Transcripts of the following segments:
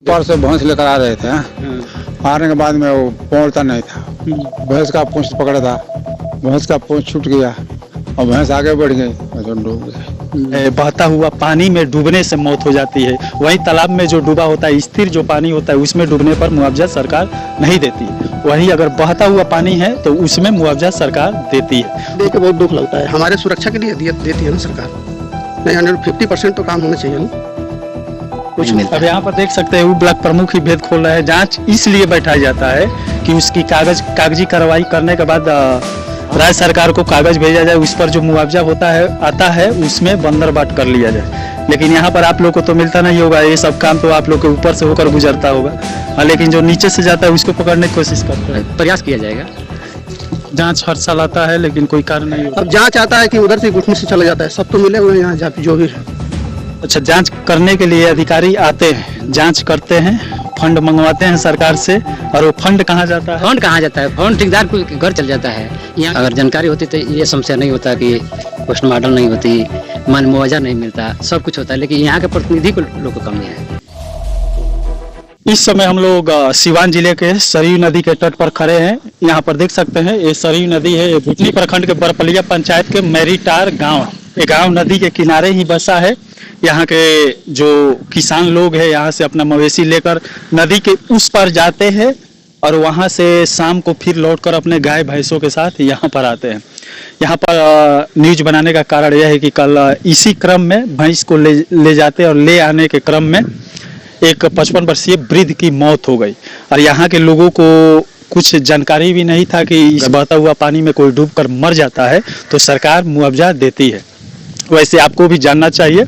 पर से भैंस लेकर आ रहे थे। आने के बाद में वो पहुंचता नहीं था, भैंस का पूंछ पकड़ा था, भैंस का पूंछ छूट गया और भैंस आगे बढ़ गई और डूब गई। बहता हुआ पानी में डूबने से मौत हो जाती है। वहीं तालाब में जो डूबा होता है, स्थिर जो पानी होता है, उसमें डूबने पर मुआवजा सरकार नहीं देती। वहीं अगर बहता हुआ पानी है तो उसमें मुआवजा सरकार देती है। देख के बहुत दुख लगता है। हमारे सुरक्षा के लिए देती है ना सरकार, नहीं 150% तो काम होना चाहिए ना। कुछ मिलता अब यहाँ पर देख सकते हैं वो ब्लॉक प्रमुख ही भेद खोल रहे हैं। जांच इसलिए बैठाया जाता है कि उसकी कागजी कार्रवाई करने के बाद राज्य सरकार को कागज भेजा जाए, उस पर जो मुआवजा होता है आता है उसमें बंदर बाट कर लिया जाए। लेकिन यहाँ पर आप लोग को तो मिलता नहीं होगा, ये सब काम तो आप लोग के ऊपर से होकर गुजरता होगा। लेकिन जो नीचे से जाता है उसको पकड़ने की कोशिश करते हैं, प्रयास किया जाएगा। जांच हर साल आता है लेकिन कोई कार्य नहीं होता। अब जांच आता है कि उधर से घुटने से चला जाता है, सब तो मिले हुए हैं यहाँ जो भी है। अच्छा, जांच करने के लिए अधिकारी आते हैं, जांच करते हैं, फंड मंगवाते हैं सरकार से, और वो फंड कहाँ जाता है? फंड कहाँ जाता है? फंड ठेकेदार को घर चल जाता है। यहाँ अगर जानकारी होती तो ये समस्या नहीं होता कि पोस्टमार्टम नहीं होती, मान मुआवजा नहीं मिलता, सब कुछ होता है। लेकिन यहाँ के प्रतिनिधि को लोग को कमी है। इस समय हम लोग सिवान जिले के सरयू नदी के तट पर खड़े हैं। यहाँ पर देख सकते हैं ये सरयू नदी है, ये भुटनी प्रखंड के बरपलिया पंचायत के मैरीटार गाँव। ये गाँव नदी के किनारे ही बसा है। यहाँ के जो किसान लोग हैं यहाँ से अपना मवेशी लेकर नदी के उस पार जाते हैं और वहाँ से शाम को फिर लौटकर अपने गाय भैंसों के साथ यहाँ पर आते हैं। यहाँ पर न्यूज बनाने का कारण यह है कि कल इसी क्रम में भैंस को ले जाते और ले आने के क्रम में एक 55 वर्षीय वृद्ध की मौत हो गई। और यहाँ के लोगों को कुछ जानकारी भी नहीं था कि इस बहता हुआ पानी में कोई डूबकर मर जाता है तो सरकार मुआवजा देती है। वैसे आपको भी जानना चाहिए।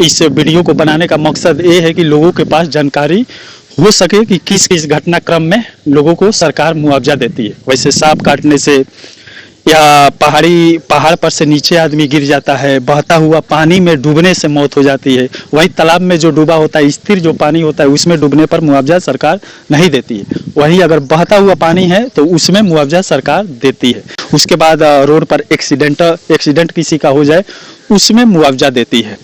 इस वीडियो को बनाने का मकसद ये है कि लोगों के पास जानकारी हो सके कि किस किस घटनाक्रम में लोगों को सरकार मुआवजा देती है। वैसे सांप काटने से या पहाड़ पर से नीचे आदमी गिर जाता है, बहता हुआ पानी में डूबने से मौत हो जाती है। वहीं तालाब में जो डूबा होता है, स्थिर जो पानी होता है, उसमें डूबने पर मुआवजा सरकार नहीं देती है। वहीं अगर बहता हुआ पानी है तो उसमें मुआवजा सरकार देती है। उसके बाद रोड पर एक्सीडेंट किसी का हो जाए उसमें मुआवजा देती है।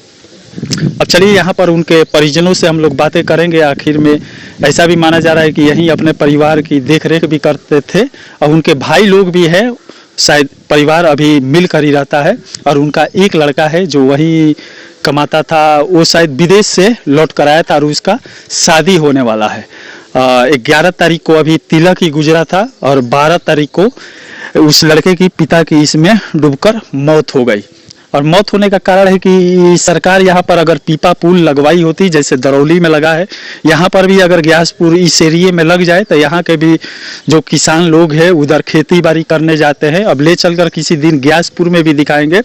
अब चलिए यहाँ पर उनके परिजनों से हम लोग बातें करेंगे। आखिर में ऐसा भी माना जा रहा है कि यहीं अपने परिवार की देखरेख भी करते थे और उनके भाई लोग भी है, शायद परिवार अभी मिलकर ही रहता है। और उनका एक लड़का है जो वही कमाता था, वो शायद विदेश से लौट कर आया था और उसका शादी होने वाला है। 11 तारीख को अभी तिलक ही गुजरा था और 12 तारीख को उस लड़के की पिता की इसमें डूबकर मौत हो गई। और मौत होने का कारण है कि सरकार यहाँ पर अगर पीपा पुल लगवाई होती, जैसे दरौली में लगा है, यहाँ पर भी अगर ग्यासपुर इस एरिए में लग जाए तो यहाँ के भी जो किसान लोग हैं उधर खेती बाड़ी करने जाते हैं। अब ले चलकर किसी दिन ग्यासपुर में भी दिखाएंगे।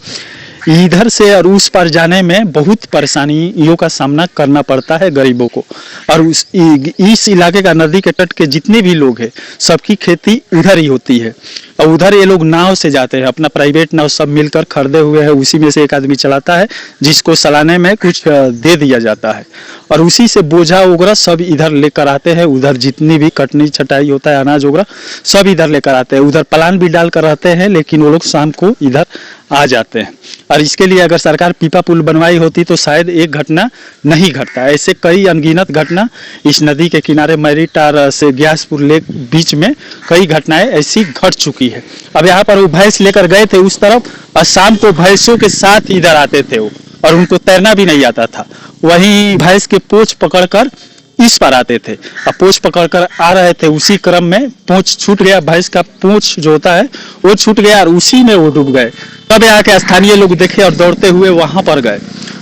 इधर से और उस पर जाने में बहुत परेशानियों का सामना करना पड़ता है गरीबों को। और इस इलाके का नदी के तट के जितने भी लोग हैं सबकी खेती उधर ही होती है और उधर ये लोग नाव से जाते हैं, अपना प्राइवेट नाव सब मिलकर खरीदे हुए हैं, उसी में से एक आदमी चलाता है जिसको चलाने में कुछ दे दिया जाता है और उसी से बोझा वगैरह सब इधर लेकर आते हैं। उधर जितनी भी कटनी छटाई होता है, अनाज वगैरह सब इधर लेकर आते हैं। उधर प्लान भी डाल कर रहते हैं लेकिन वो लोग शाम को इधर आ जाते हैं। और इसके लिए अगर सरकार पीपा पुल बनवाई होती तो शायद एक घटना नहीं घटता। ऐसे कई अनगिनत घटना इस नदी के किनारे मैरीटार से ग्यासपुर लेक बीच में कई घटनाएं ऐसी घट चुकी है। अब यहाँ पर वो भैंस लेकर गए थे उस तरफ और शाम को भैंसों के साथ इधर आते थे वो, और उनको तैरना भी नहीं आता था। वहीं भैंस के पूंछ पकड़कर इस पर आते थे और पूंछ पकड़कर आ रहे थे, उसी क्रम में पूंछ छूट गया, भैंस का पूंछ जो होता है वो छूट गया और उसी में वो डूब गए। तब यहाँ के स्थानीय लोग देखे और दौड़ते हुए वहां पर गए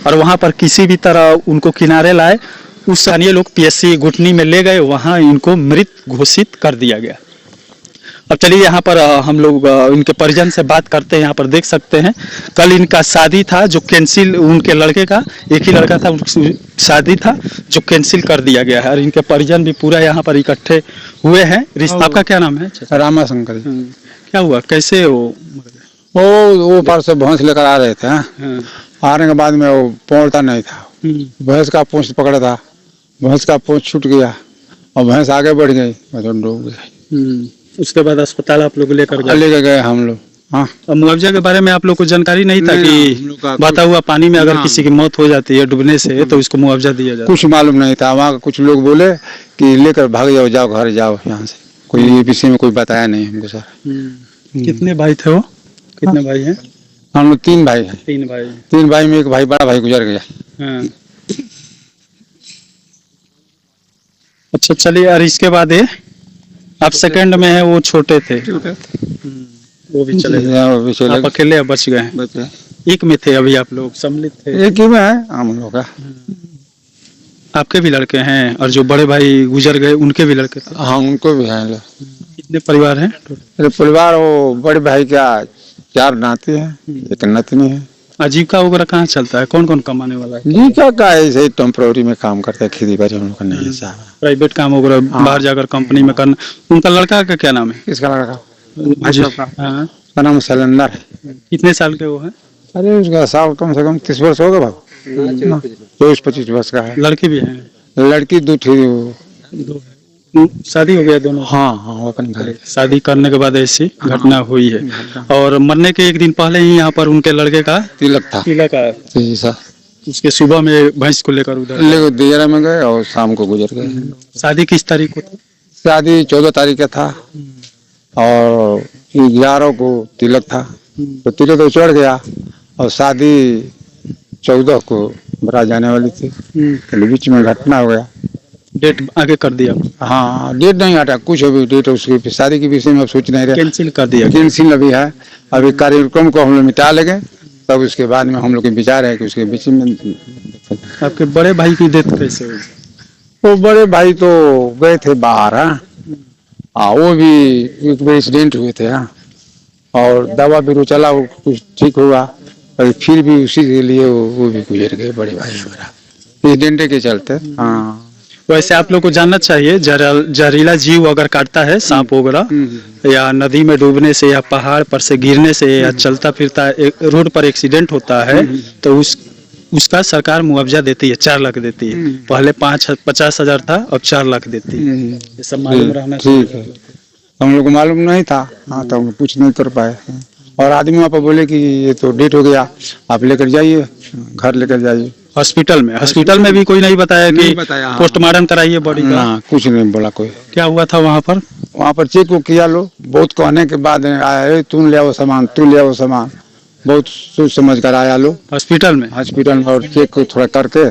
और वहां पर किसी भी तरह उनको किनारे लाए। उस स्थानीय लोग पीएससी घुटनी में ले गए, वहां इनको मृत घोषित कर दिया गया। अब चलिए यहाँ पर हम लोग इनके परिजन से बात करते हैं। यहाँ पर देख सकते हैं कल इनका शादी था जो कैंसिल, उनके लड़के का एक ही लड़का था, शादी था जो कैंसिल कर दिया गया है। और इनके परिजन भी पूरा यहाँ पर इकट्ठे हुए हैं। रिश्ता आपका क्या नाम है? रामा शंकर। क्या हुआ, कैसे वो पर से भैंस लेकर आ रहे थे। आने के बाद में वो पहुंचता नहीं था, भैंस का पूंछ पकड़ा था, भैंस का पूंछ छूट गया और भैंस आगे बढ़ गई और डूब गई। उसके बाद अस्पताल आप लोग लेकर गए हम लोग। हाँ। अब मुआवजा के बारे में आप लोग को जानकारी नहीं था नहीं, हम लोग कि का बहता हुआ पानी में अगर ना। किसी की मौत हो जाती है डूबने से तो उसको मुआवजा दिया जाता कुछ मालूम नहीं था। वहाँ के कुछ लोग बोले कि लेकर भाग जाओ, जाओ घर जाओ यहाँ से। कोई ये विषय में कोई बताया नहीं हमको सर। है। कितने भाई थे वो? कितने भाई हैं? हम लोग 3 भाई हैं। 3 भाई। 3 भाई में एक भाई बड़ा भाई गुजर गया। हाँ। अच्छा चलिए, और इसके बाद ये आप सेकंड में है, वो छोटे थे, वो भी चले गए। वो भी चले आप अकेले अब बच गए हैं। बचे। एक में थे अभी आप लोग, सम्मिलित थे। एक ही में है हम लोग का। आपके भी लड़के हैं और जो बड़े भाई गुजर गए उनके भी लड़के थे। हाँ उनको भी है लोग। कितने परिवार हैं? मेरे परिवार वो बड़े भाई का 4 नाती है, एक नतनी है। आजीविका वगैरह कहाँ चलता है? कौन कौन कमाने वाला है? जी का ऐसे ही टेम्प्रोरी में काम करते हैं, खेती बाड़ी हम लोग का नहीं है साहब। प्राइवेट काम वगैरह बाहर जाकर कंपनी में करना। उनका लड़का का क्या नाम है? किसका लड़का? हाँ। उसका नाम सिलेंडर है। कितने साल के वो है? अरे उसका साल कम से कम 30 वर्ष होगा भाई। 24-25 वर्ष का है। लड़के भी हैं? लड़की 2 थी। शादी हो गया दोनों? हाँ हाँ वो अपन घर। शादी करने के बाद ऐसी घटना हुई है। और मरने के एक दिन पहले ही यहाँ पर उनके लड़के का तिलक था। तिलक आया। जी सर। उसके सुबह में भैंस को लेकर उधर ले दियरा में गए और शाम को गुजर गए। शादी किस तारीख को था? शादी 14 तारीख का था और 11 को तिलक था। तो तिलक तो चढ़ गया और शादी 14 को बारात जाने वाली थी। तो बीच में घटना हो गया। डेट आगे कर दिया? हाँ डेट नहीं हटा, कुछ अभी डेट उसकी शादी के विषय में अब सोच नहीं रहे। कैंसिल कर दिया? कैंसिल अभी है। अभी कार्यक्रम को हम लोग मिटा लेंगे, तब उसके बाद में हम लोग के विचार है कि उसके बीच में। आपके बड़े भाई की डेथ कैसे हुई? वो बड़े भाई तो गए थे बाहर। हाँ वो भी एक बार एक्सीडेंट हुए थे। हाँ और दवा भी चला, वो कुछ ठीक हुआ और फिर भी उसी के लिए वो भी गुजर गए बड़े भाई हमारा, एक्सीडेंट के चलते। हाँ वैसे आप लोग को जानना चाहिए, जहरीला जीव अगर काटता है, सांप वगैरह या नदी में डूबने से या पहाड़ पर से गिरने से या चलता फिरता रोड पर एक्सीडेंट होता है तो उसका सरकार मुआवजा देती है, 4 लाख देती है। पहले 50 हजार था, अब 4 लाख देती है। ये सब मालूम रहना ठीक है। हम लोग को मालूम नहीं था। हाँ तो हम कुछ नहीं कर पाए। और आदमी वहाँ पर बोले कि ये तो डेट हो गया, आप लेकर जाइए, घर लेकर जाइए। हॉस्पिटल में भी कोई नहीं बताया कि पोस्टमार्टम कराइए बॉडी का? ना कुछ नहीं बोला कोई। क्या हुआ था वहाँ पर? वहाँ पर चेक को किया लो, बहुत कहने के बाद आया तुम ले आओ सामान, तुम ले आओ सामान, बहुत सोच समझ कर आया लो हॉस्पिटल में और चेक को थोड़ा करके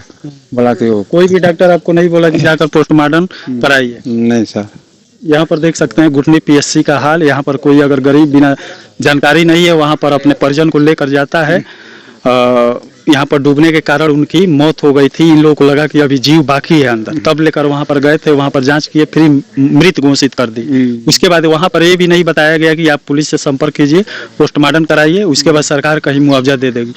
बोला कि वो। कोई भी डॉक्टर आपको नहीं बोला कि जाकर पोस्टमार्टम कराइए? नहीं सर। यहाँ पर देख सकते हैं घुटनी पीएससी का हाल। यहाँ पर कोई अगर गरीब बिना जानकारी नहीं है वहाँ पर अपने परिजन को लेकर जाता है। यहाँ पर डूबने के कारण उनकी मौत हो गई थी। इन लोगों को लगा कि अभी जीव बाकी है अंदर, तब लेकर वहाँ पर गए थे। वहाँ पर जांच किए, फिर मृत घोषित कर दी। उसके बाद वहाँ पर ये भी नहीं बताया गया कि आप पुलिस से संपर्क कीजिए, पोस्टमार्टम कराइए, उसके बाद सरकार कहीं मुआवजा दे देगी।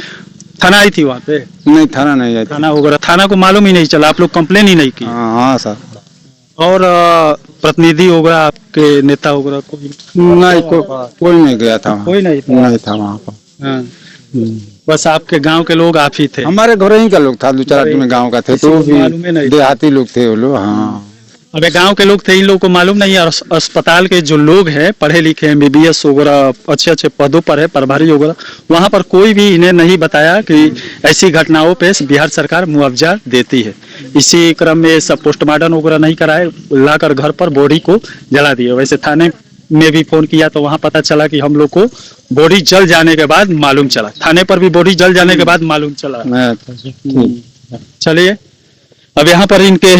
थाना आई थी वहाँ पे? नहीं थाना नहीं आई। थाना वगैरह, थाना को मालूम ही नहीं चला, आप लोग कंप्लेन ही नहीं की? हाँ सर। और प्रतिनिधि वगैरह, आपके नेता वगैरह कोई नहीं? कोई नहीं गया था। कोई नहीं था वहाँ पर। हाँ। बस आपके गांव के लोग आप ही थे? हमारे घर ही का लोग था, 2-4 आदमी गाँव का थे, तो वो भी देहाती लोग थे वो लोग। हाँ अबे गांव के लोग थे, इन लोगों को मालूम नहीं है। और अस्पताल के जो लोग हैं, पढ़े लिखे MBBS वगैरह अच्छे पदों पर है, प्रभारी वगैरह, वहां पर कोई भी इन्हें नहीं बताया कि ऐसी घटनाओं पे बिहार सरकार मुआवजा देती है। इसी क्रम में सब पोस्टमार्टम वगैरह नहीं कराए, लाकर घर पर बॉडी को जला दिए। वैसे थाने में भी फोन किया तो वहां पता चला कि हम लोग को बॉडी जल जाने के बाद मालूम चला। थाने पर भी बॉडी जल जाने के बाद मालूम चला। चलिए, अब यहाँ पर इनके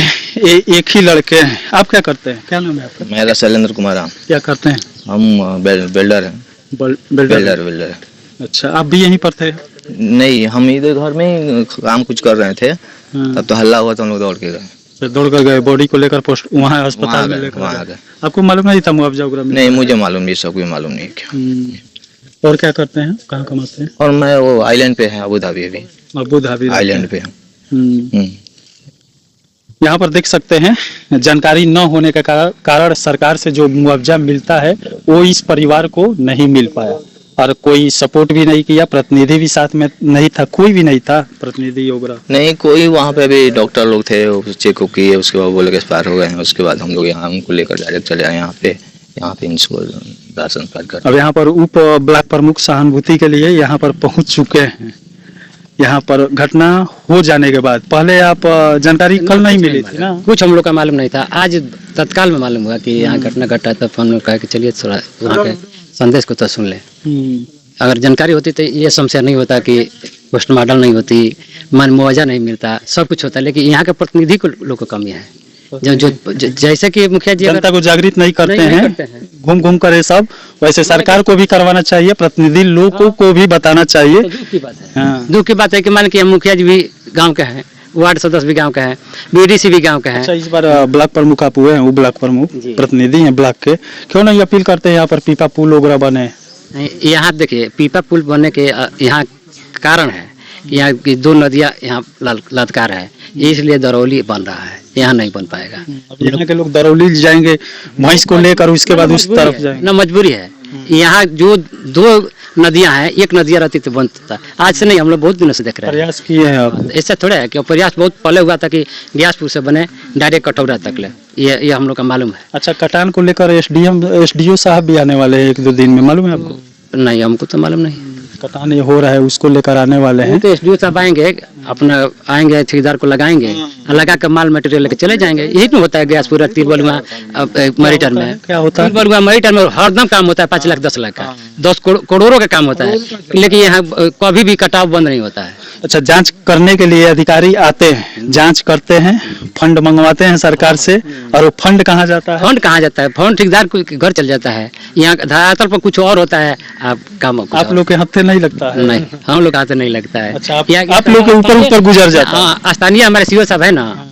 एक ही लड़के हैं। आप क्या करते हैं? क्या नाम है आपका? मेरा शैलेंद्र कुमार। क्या करते हैं? हम बिल्डर हैं। बिल्डर। अच्छा, आप भी यहीं पर थे? नहीं, हम इधर घर में ही काम कुछ कर रहे थे। तब तो हल्ला हुआ तो हम लोग दौड़ के गए। दौड़ कर गए, बॉडी को लेकर पोस्ट वहाँ अस्पताल में लेकर गए। आपको मालूम नहीं था मुआवजा वगैरह? नहीं, मुझे मालूम नहीं, सबको मालूम नहीं क्या। और क्या करते हैं, कहाँ कमाते हैं? और मैं वो आइलैंड पे है, अबू धाबी। अभी अबू धाबी आइलैंड पे हूँ। यहाँ पर देख सकते हैं, जानकारी न होने के कारण सरकार से जो मुआवजा मिलता है वो इस परिवार को नहीं मिल पाया। और कोई सपोर्ट भी नहीं किया, प्रतिनिधि भी साथ में नहीं था, कोई भी नहीं था प्रतिनिधि वगैरह नहीं कोई। वहाँ पे भी डॉक्टर लोग थे, वो चेक किए, उसके बाद बोले एक्सपायर हो गए हैं। उसके बाद हम लोग यहाँ उनको लेकर डायरेक्ट चले आए यहाँ पे इनको राशन कार्ड का। अब यहाँ पर उप ब्लॉक प्रमुख सहानुभूति के लिए यहाँ पर पहुंच चुके हैं। यहाँ पर घटना हो जाने के बाद पहले आप जानकारी कल नहीं मिली थी ना? कुछ हम लोग का मालूम नहीं था, आज तत्काल में मालूम हुआ कि यहाँ घटना घटा, तो फोन में कहा कि चलिए थोड़ा वहाँ के संदेश को तो सुन ले। अगर जानकारी होती तो ये समस्या नहीं होता कि पोस्टमार्टम नहीं होती, मान मुआवजा नहीं मिलता, सब कुछ होता, लेकिन यहाँ के प्रतिनिधि को लोग को कमी है। जो जैसे कि मुखिया जी जनता को जागृत नहीं करते हैं, घूम घूम कर ये सब, वैसे सरकार को भी करवाना चाहिए, प्रतिनिधि लोगों को भी बताना चाहिए। दुख की बात है, दुख की बात है कि मान के मुखिया जी भी गाँव के हैं, वार्ड सदस्य भी गांव का है, बीडीसी भी गांव का है। अच्छा, इस बार ब्लॉक प्रमुख आप हुए हैं, वो ब्लॉक प्रमुख प्रतिनिधि हैं ब्लॉक के, क्यों नहीं अपील करते हैं यहाँ पर पीपा पुल वगैरह बने? यहाँ देखिए, पीपा पुल बनने के यहाँ कारण है, यहाँ की 2 नदियाँ यहाँ ललकार है, इसलिए दरौली बन रहा है, यहाँ नहीं बन पाएगा। यहाँ के लोग दरौली जाएंगे भैंस को लेकर, उसके बाद उस तरफ जाएंगे ना, मजबूरी है। यहाँ जो 2 नदियां हैं, एक नदियां रहती तो बनता, आज से नहीं, हम लोग बहुत दिनों से देख रहे हैं, प्रयास किए हैं आप। ऐसा थोड़ा है कि प्रयास बहुत पहले हुआ था कि ग्यासपुर से बने डायरेक्ट कटौरा तक ले, ये हम लोग का मालूम है। अच्छा, कटान को लेकर एसडीओ साहब भी आने वाले हैं 1-2 दिन में, मालूम है आपको? नहीं, हमको तो मालूम नहीं। कटान ये हो रहा है, उसको लेकर आने वाले हैं। तो एसडीओ साहब आएंगे, अपना आएंगे, ठेकेदार को लगाएंगे, लगा कर माल मटेरियल लेकर चले जाएंगे। यही तो होता है ग्यासपुर तिरबलुआ मरीटर में। क्या होता है? तिरबलुआ मरीटर में हरदम काम होता है, 5 लाख 10 लाख का, 10 करोड़ों का काम होता है, लेकिन यहाँ कभी भी कटाव बंद नहीं होता है। अच्छा, जांच करने के लिए अधिकारी आते हैं, जांच करते हैं, फंड मंगवाते हैं सरकार से, और वो फंड कहाँ जाता है? फंड कहाँ जाता है? फंड ठेकेदार के घर चल जाता है। यहाँ धरातल पर कुछ और होता है, आप काम आप लोग के हाथे नहीं लगता है? नहीं, हम लोग हाथे नहीं लगता है। अच्छा, आप लोग के ऊपर गुजर जाता है? हाँ, स्थानीय हमारे सीओ साहब है ना,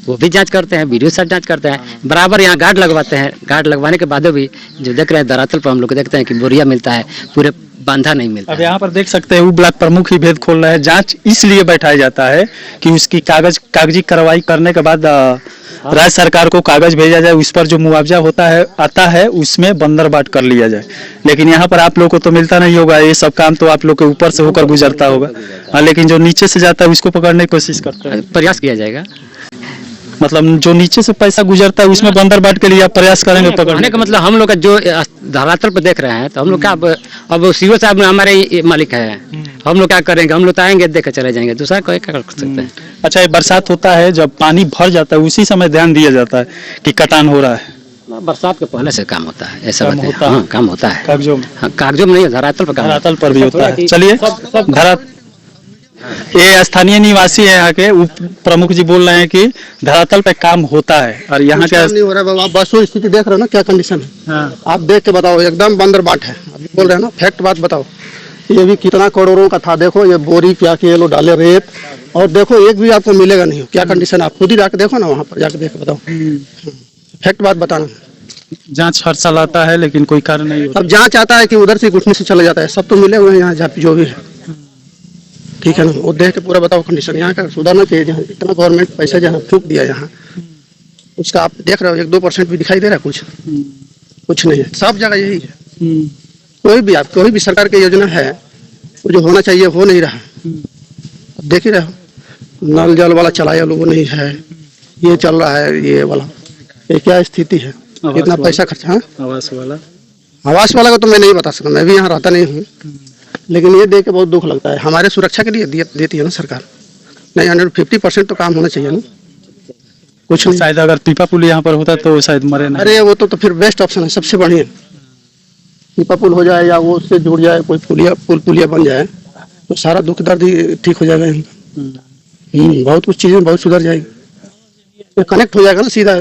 वो भी जांच करते हैं, वीडियो साथ जांच करते हैं, बराबर यहाँ गार्ड लगवाते हैं। गार्ड लगवाने के बाद भी जो देख रहे हैं धरातल पर, हम लोग देखते हैं कि बोरिया मिलता है, पूरे बांधा नहीं मिलता। अब यहाँ पर देख सकते हैं वो ब्लॉक प्रमुख ही भेद खोल रहा है। जांच इसलिए बैठाया जाता है कि उसकी कागजी कार्रवाई करने के बाद राज्य सरकार को कागज भेजा जाए, उस पर जो मुआवजा होता है आता है उसमें बंदर बाट कर लिया जाए। लेकिन यहाँ पर आप लोग को तो मिलता नहीं होगा, ये सब काम तो आप लोग के ऊपर से होकर गुजरता होगा। हाँ, लेकिन जो नीचे से जाता है उसको पकड़ने की कोशिश करते हैं, प्रयास किया जाएगा। मतलब जो नीचे से पैसा गुजरता है उसमें बंदर बाट के लिए आप प्रयास करेंगे पकड़ने का? मतलब हम लोग का जो धरातल पर देख रहे हैं, तो हम लोग क्या, अब सीओ साहब हमारे मालिक है, हम लोग क्या करेंगे? हम लोग तो आएंगे, देख कर चले जाएंगे, दूसरा क्या कर सकते हैं? अच्छा, ये बरसात होता है, जब पानी भर जाता है उसी समय ध्यान दिया जाता है कि कटान हो रहा है? बरसात के पहले से काम होता है, ऐसा होता है। काम होता है कागजों में? हाँ, कागजों में नहीं, धरातल पर काम, धरातल पर भी होता है। चलिए, ये स्थानीय निवासी है यहाँ के, उप प्रमुख जी बोल रहे हैं कि धरातल पे काम होता है, और यहाँ क्या नहीं हो रहा है बाबा। बस वो स्थिति देख रहे हो ना, क्या कंडीशन है। हाँ। आप देख के बताओ, एकदम बंदर बाट है। आप बोल रहे हैं ना, फैक्ट बात बताओ। ये भी कितना करोड़ों का था, देखो ये बोरी क्या किए लो डाले रेत, और देखो एक भी आपको मिलेगा नहीं। क्या कंडीशन है, आप खुद ही जाके देखो ना, वहाँ पर जाके देख बताओ, फैक्ट बात बताना। जांच हर साल आता है लेकिन कोई कार्य नहीं होता। अब जांच आता है कि उधर से घुटने से चला जाता है, सब तो मिले हुए हैं यहाँ जो भी है, ठीक है ना। वो देख के पूरा बताओ कंडीशन यहाँ का सुधारना चाहिए। जहाँ इतना गवर्नमेंट पैसा जहाँ फूक दिया यहाँ, उसका आप देख रहे हो 1-2% भी दिखाई दे रहा है? कुछ नहीं है, सब जगह यही है। कोई भी सरकार की योजना है, वो जो होना चाहिए हो नहीं रहा। अब देख ही रहे हो, नल जल वाला चलाया लोगों नहीं है, ये चल रहा है ये वाला, ये क्या स्थिति है? इतना पैसा खर्चा है। आवास वाला को तो मैं नहीं बता सकता, मैं भी यहाँ रहता नहीं हूँ, लेकिन ये देख के बहुत दुख लगता है। हमारे सुरक्षा के लिए देती है ना सरकार, नहीं 150% तो काम होना चाहिए ना। कुछ नहीं, शायद अगर पीपा पुल यहाँ पर होता तो शायद मरे नहीं। अरे वो तो फिर बेस्ट ऑप्शन है, सबसे बढ़िया। पीपा पुल हो जाए या वो उससे जुड़ जाए, कोई पुलिया बन जाए, तो सारा दुख दर्द ही ठीक हो जाएगा इनका। बहुत कुछ चीजें बहुत सुधर जाएगी, कनेक्ट हो जाएगा ना सीधा।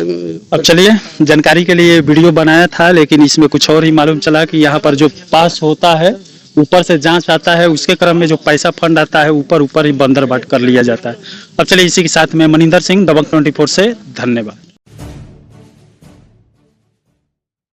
अब चलिए, जानकारी के लिए वीडियो बनाया था, लेकिन इसमें कुछ और ही मालूम चला कि यहाँ पर जो पास होता है, ऊपर से जांच आता है, उसके क्रम में जो पैसा फंड आता है ऊपर ही बंदर बाट कर लिया जाता है। अब चलिए, इसी के साथ में मनिंदर सिंह, दबंग 24 से, धन्यवाद।